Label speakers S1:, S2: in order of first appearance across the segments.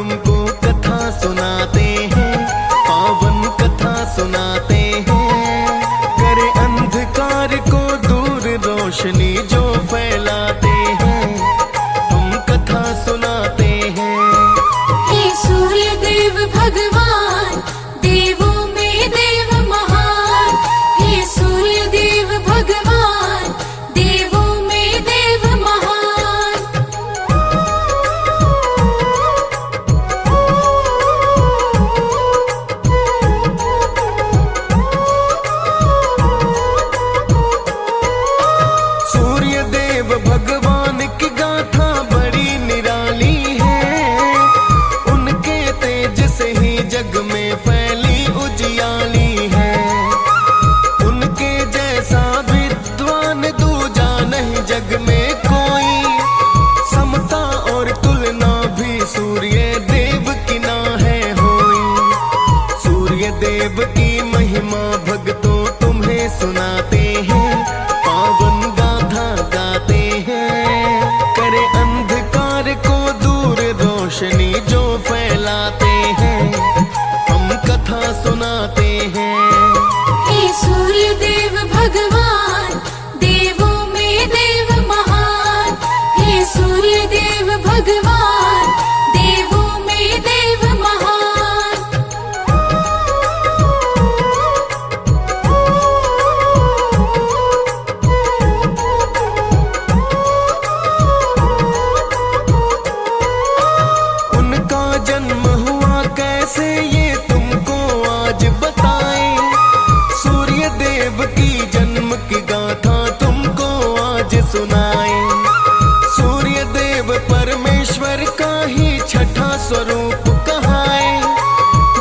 S1: तुमको कथा सुनाते हैं, पावन कथा सुनाते हैं। करे अंधकार को दूर रोशनी जो फैलाते हैं, हम कथा सुनाते हैं।
S2: हे सूर्य देव भगवान, देवों में देव महान। हे सूर्य देव भगवान, देवों में देव महान।
S1: सूर्य देव भगवान की गाथा बड़ी निराली है, उनके तेज से ही जग में फैली उजियाली है। उनके जैसा विद्वान दूजा नहीं जग में कोई, समता और तुलना भी सूर्य देव की ना है होई। सूर्य देव की महिमा भक्तों तुम्हें सुनाते हैं, पावन गाथा गाते हैं। करे अंधकार को दूर रोशनी जो फैलाते हैं, हम कथा सुनाते हैं।
S2: हे सूर्य देव भगवान, देवों में देव महान। हे सूर्य देव भगवान, देवों में देव महान।
S1: उनका जन्म हुआ कैसे ये तुमको आज बताएं, सूर्य देव की जन्म की गाथा तुमको आज सुनाएं। सूर्य देव परमेश्वर का ही छठा स्वरूप कहाए,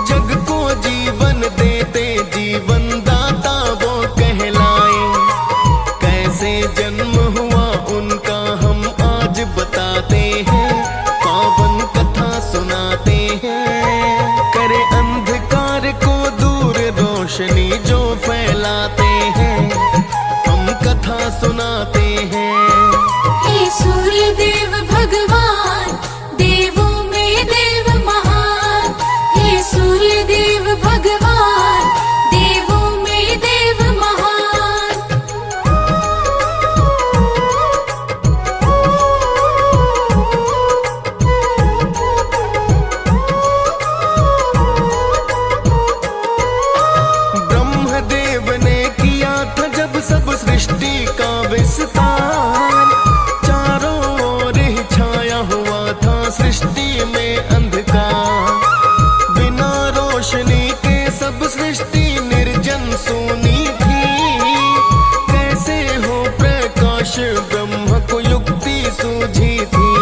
S1: जग को जीवन देते जीवन दाता वो कहलाए। कैसे जन्म हुआ उनका हम आज बताते हैं, पावन कथा सुनाते हैं। करे अंधकार को दूर रोशनी जो फैलाते हैं, हम कथा सुनाते हैं।
S2: हे सूर्य देव भगवान, देवों में देव महान। हे सूर्य देव भगवान, देवों में देव महान।
S1: ब्रह्मदेव ने किया था जब सब सृष्टि का विस्तार, चारों ओर ही छाया हुआ था सृष्टि में अंधकार। बिना रोशनी के सब सृष्टि निर्जन सूनी थी, कैसे हो प्रकाश ब्रह्म को युक्ति सूझी थी।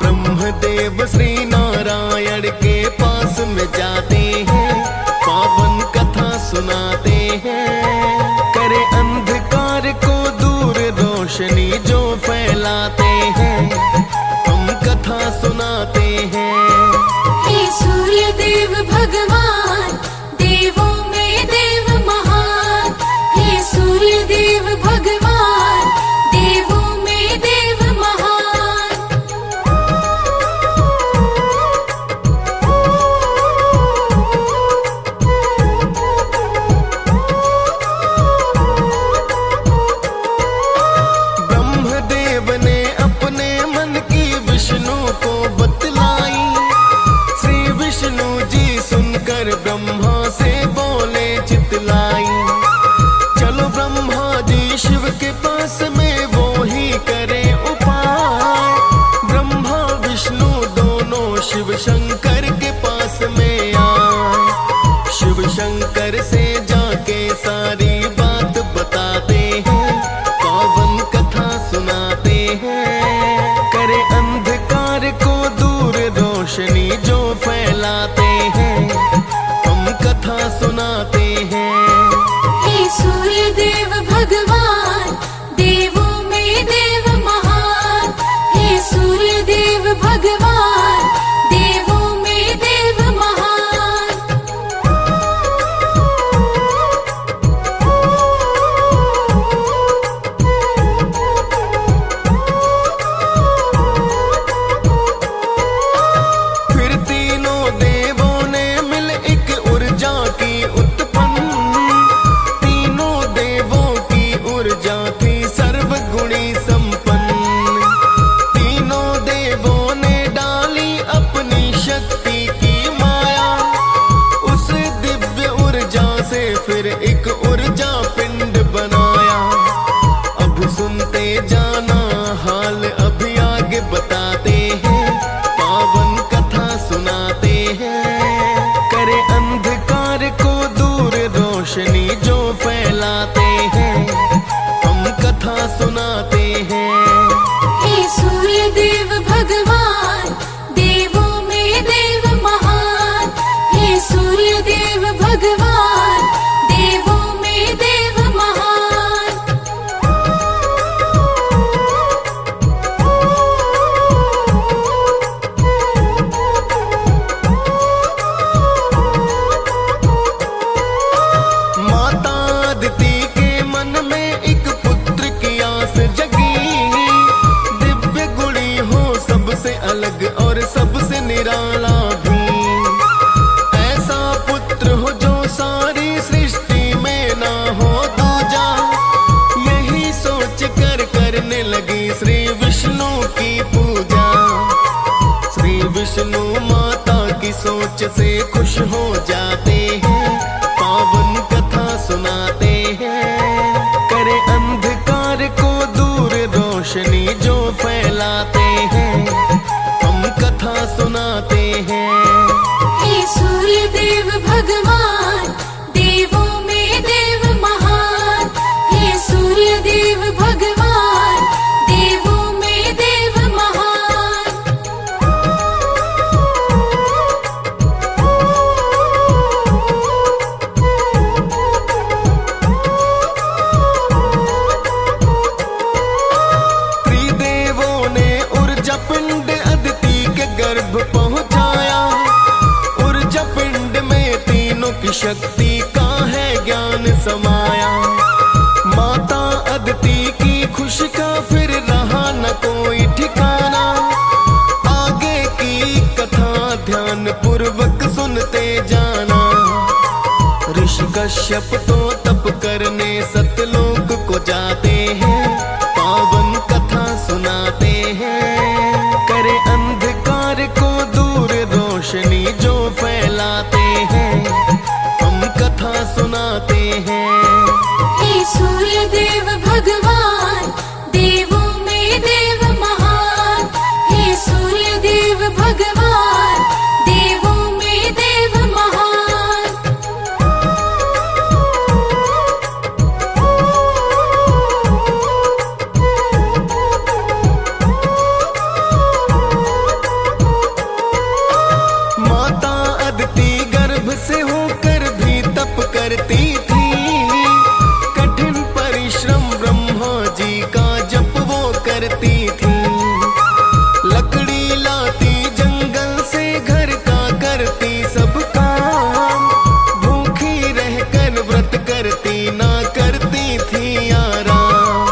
S1: ब्रह्मदेव श्री नारायण के पास में जाते हैं, पावन कथा सुनाते हैं। करे अंधकार को दूर रोशनी जो फैलाते हैं, हम कथा सुनाते हैं।
S2: हे सूर्य देव भगवान, देवों में देव महान। हे सूर्य देव भगवान, देवों में देव महान।
S1: ब्रह्मदेव ने अपने मन की विष्णु को बतलाई, श्री विष्णु जी सुनकर ब्रह्मा से बोले चितलाई। चलो ब्रह्मा जी शिव के पास में वो ही करे उपाय। ब्रह्मा विष्णु दोनों शिव शंकर के पास में आए, शिव शंकर से जाके सारी बात बताते हैं, पावन कथा सुनाते हैं। करे अंधकार को दूर रोशनी जो फैलाते हैं, हम कथा सुनाते हैं।
S2: हे सूर्य देव भगवान, देवों में देव महान। हे सूर्य देव भगवान, देवों में
S1: ऊर्जा पिंड बनाया। अब सुनते जाना हाल अभी आगे बताते हैं, पावन कथा सुनाते हैं। करे अंधकार को दूर रोशनी जो फैलाते हैं, हम कथा सुनाते हैं।
S2: हे सूर्य देव भगवान, देवों में देव महान। हे सूर्य देव भगवान, देवों में देव महान।
S1: माता अदिति के मन में एक पुत्र की आस जगी, दिव्य गुणी हो सबसे अलग और सबसे निराला भी। ऐसा पुत्र हो जो सारी सृष्टि में ना हो दूजा, यही सोच कर करने लगी श्री विष्णु की पूजा। श्री विष्णु माता की सोच से खुश हो जाते हैं, पावन कथा सुनाते हैं। करे अंधकार को दूर रोशनी जो फैलाते हैं, हम कथा सुनाते हैं।
S2: हे सूर्य देव भगवान, देवों में देव महान। हे सूर्य देव भगवान, देवों में देव महान।
S1: त्रिदेवों ने ऊर्जा पिंड अदिति के गर्भ पहुंचाया। ऊर्जा पिंड में तीनों की शक्ति का है ज्ञान समाया। माता अदिति की खुशी का फिर रहा न कोई ठिकाना। आगे की कथा ध्यान पूर्वक सुनते जाना। ऋषि कश्यप तो तप करने सतलोक को जाते हैं, पावन कथा सुनाते हैं। करे अंधकार को दूर रोशनी जो फैलाते हैं, हम कथा सुनाते हैं।
S2: हे सूर्य देव भगवान, देवों में देव महान। हे सूर्य देव भगवान, देवों में देव महान।
S1: माता अदिति गर्भ से होकर भी तप करती थी। कठिन परिश्रम ब्रह्मा जी का जप वो करती थी। लकड़ी लाती जंगल से घर का करती सब काम। भूखी रहकर व्रत करती ना करती थी आराम।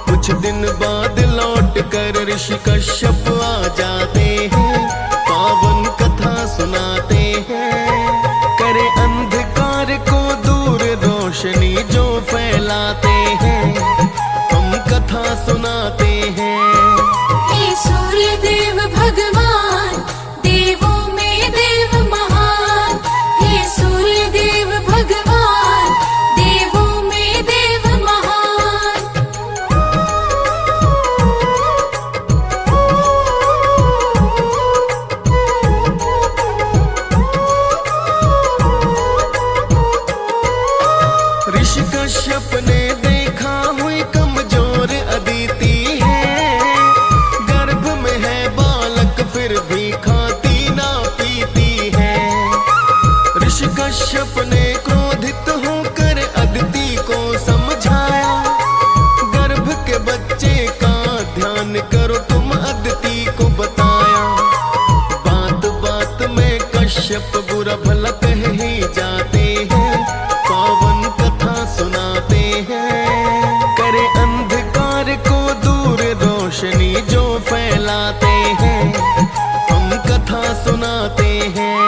S1: कुछ दिन बाद लौट कर ऋषि कश्यप आ जाते हैं, पावन कथा सुनाते हैं। करे अंधकार को दूर रोशनी जो फैलाते हैं, हम कथा सुनाते हैं।
S2: हे सूर्य देव भगवान, देवों में देव महान। हे सूर्य देव भगवान, देवों में देव महान।
S1: ऋषि कश्यप ने देखा हुई कमजोर अदिति है। गर्भ में है बालक फिर भी खाती ना पीती है। ऋषि कश्यप ने क्रोधित होकर अदिति को समझाया। गर्भ के बच्चे का ध्यान करो तुम, अदिति को बताया। बात बात में कश्यप बुरा भला कह ही जाते हैं, पावन कथा सुनाते हैं। करे अंधकार को दूर रोशनी जो फैलाते हैं, हम कथा सुनाते हैं।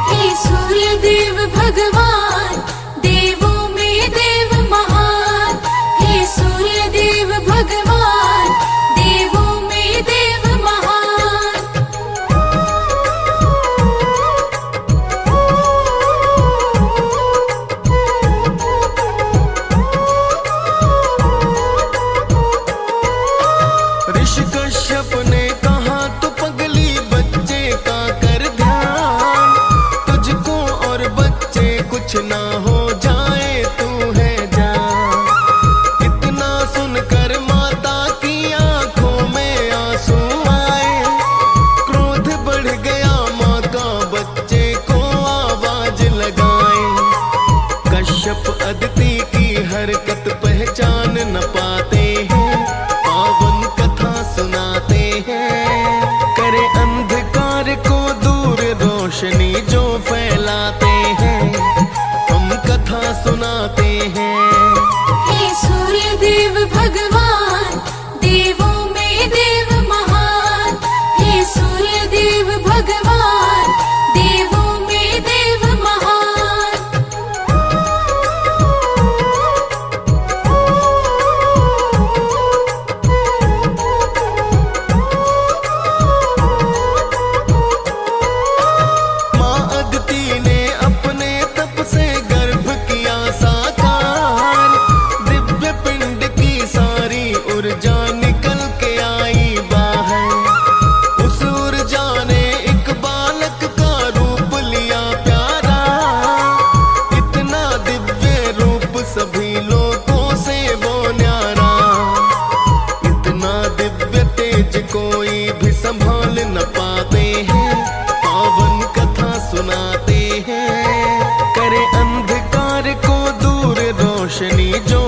S2: हे सूर्य देव भगवान, देवों में देव महान। हे सूर्य देव भगवान, देवों में देव महान।
S1: कुछ ना हो जाए तू है जान। इतना सुनकर माता की आंखों में आंसू आए, क्रोध बढ़ गया माँ का बच्चे को आवाज लगाए। कश्यप अदिति की हरकत पहचान न पाते हैं, पावन कथा सुनाते हैं। करे अंधकार को दूर रोशनी जो फैलाते हैं, हम कथा सुनाते हैं।
S2: हे सूर्य देव भगवान, देवों में देव महान। हे सूर्य देव भगवान, देवों में देव महान।
S1: माँ अदिति ने अपने तप से गर्भ किया साकार, दिव्य पिंड की सारी ऊर्जा निकल के आई बाहर। उस ऊर्जा ने एक बालक का रूप लिया प्यारा, इतना दिव्य रूप सभी लोगों से वो न्यारा। इतना दिव्य तेज कोई भी संभाल न पाते हैं, पावन कथा सुनाते हैं। करे अंधकार को दूर रोशनी जो